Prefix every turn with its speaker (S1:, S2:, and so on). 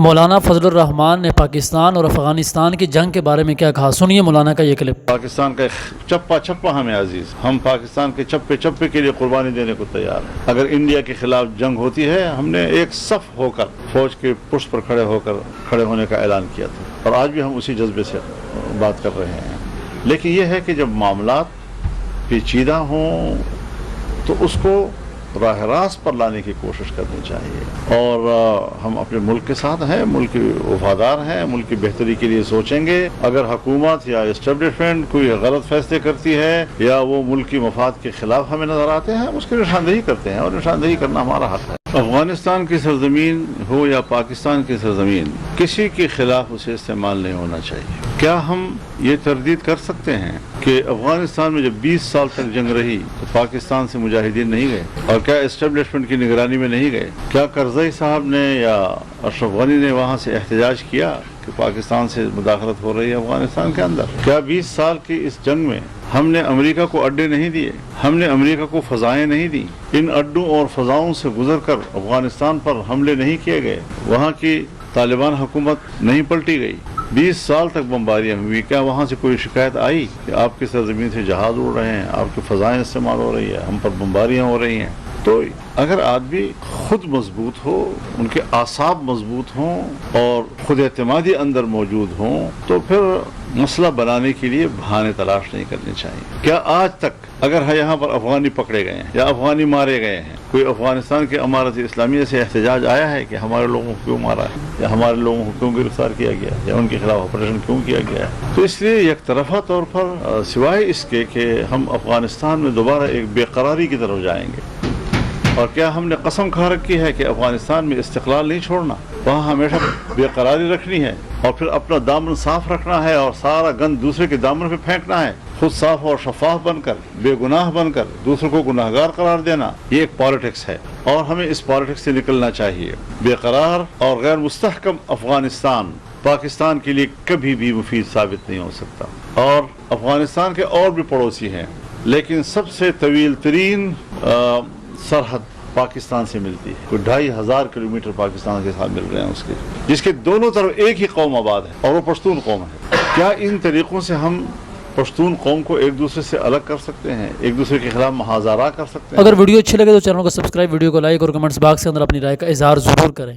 S1: مولانا فضل الرحمان نے پاکستان اور افغانستان کی جنگ کے بارے میں کیا کہا، سنیے مولانا کا یہ کلپ۔
S2: پاکستان کا چپا چپا ہمیں عزیز، ہم پاکستان کے چپے چپے کے لیے قربانی دینے کو تیار ہیں۔ اگر انڈیا کے خلاف جنگ ہوتی ہے، ہم نے ایک صف ہو کر فوج کے پشت پر کھڑے ہونے کا اعلان کیا تھا، اور آج بھی ہم اسی جذبے سے بات کر رہے ہیں۔ لیکن یہ ہے کہ جب معاملات پیچیدہ ہوں تو اس کو راہ راست پر لانے کی کوشش کرنی چاہیے، اور ہم اپنے ملک کے ساتھ ہیں، ملک کے وفادار ہیں، ملک کی بہتری کے لیے سوچیں گے۔ اگر حکومت یا اسٹیبلشمنٹ کوئی غلط فیصلے کرتی ہے یا وہ ملک کی مفاد کے خلاف ہمیں نظر آتے ہیں، ہم اس کی نشاندہی کرتے ہیں، اور نشاندہی کرنا ہمارا حق ہے۔ افغانستان کی سرزمین ہو یا پاکستان کی سرزمین، کسی کے خلاف اسے استعمال نہیں ہونا چاہیے۔ کیا ہم یہ تردید کر سکتے ہیں کہ افغانستان میں جب 20 سال تک جنگ رہی تو پاکستان سے مجاہدین نہیں گئے، اور کیا اسٹیبلشمنٹ کی نگرانی میں نہیں گئے؟ کیا کرزئی صاحب نے یا اشرف غنی نے وہاں سے احتجاج کیا کہ پاکستان سے مداخلت ہو رہی ہے افغانستان کے اندر؟ کیا 20 سال کی اس جنگ میں ہم نے امریکہ کو اڈے نہیں دیے، ہم نے امریکہ کو فضائیں نہیں دی؟ ان اڈوں اور فضاؤں سے گزر کر افغانستان پر حملے نہیں کیے گئے، وہاں کی طالبان حکومت نہیں پلٹی گئی، 20 سال تک بمباریاں ہوئی؟ کیا وہاں سے کوئی شکایت آئی کہ آپ کی سرزمین سے جہاز اڑ رہے ہیں، آپ کی فضائیں استعمال ہو رہی ہے، ہم پر بمباریاں ہو رہی ہیں؟ تو اگر آدمی خود مضبوط ہو، ان کے اعصاب مضبوط ہوں اور خود اعتمادی اندر موجود ہوں، تو پھر مسئلہ بنانے کے لیے بہانے تلاش نہیں کرنے چاہیے۔ کیا آج تک اگر یہاں پر افغانی پکڑے گئے ہیں یا افغانی مارے گئے ہیں، کوئی افغانستان کے امارت اسلامیہ سے احتجاج آیا ہے کہ ہمارے لوگوں کو کیوں مارا ہے، یا ہمارے لوگوں کو کیوں گرفتار کیا گیا، یا ان کے خلاف آپریشن کیوں کیا گیا ہے؟ تو اس لیے یک طرفہ طور پر سوائے اس کے کہ ہم افغانستان میں دوبارہ ایک بے قراری کی طرف جائیں گے، اور کیا ہم نے قسم کھا رکھی ہے کہ افغانستان میں استقلال نہیں چھوڑنا، وہاں ہمیشہ بے قراری رکھنی ہے، اور پھر اپنا دامن صاف رکھنا ہے اور سارا گند دوسرے کے دامن پہ پھینکنا ہے، خود صاف اور شفاف بن کر، بے گناہ بن کر دوسروں کو گناہگار قرار دینا، یہ ایک پالیٹکس ہے، اور ہمیں اس پالیٹکس سے نکلنا چاہیے۔ بے قرار اور غیر مستحکم افغانستان پاکستان کے لیے کبھی بھی مفید ثابت نہیں ہو سکتا، اور افغانستان کے اور بھی پڑوسی ہیں، لیکن سب سے طویل ترین سرحد پاکستان سے ملتی ہے، کوئی 2500 کلومیٹر پاکستان کے ساتھ مل رہے ہیں اس کے، جس کے دونوں طرف ایک ہی قوم آباد ہے، اور وہ پشتون قوم ہے۔ کیا ان طریقوں سے ہم پشتون قوم کو ایک دوسرے سے الگ کر سکتے ہیں، ایک دوسرے کے خلاف محاذرہ کر سکتے ہیں؟
S1: اگر ویڈیو اچھی لگے تو چینل کو سبسکرائب، ویڈیو کو لائک اور کمنٹس باکس کے اندر اپنی رائے کا اظہار ضرور کریں۔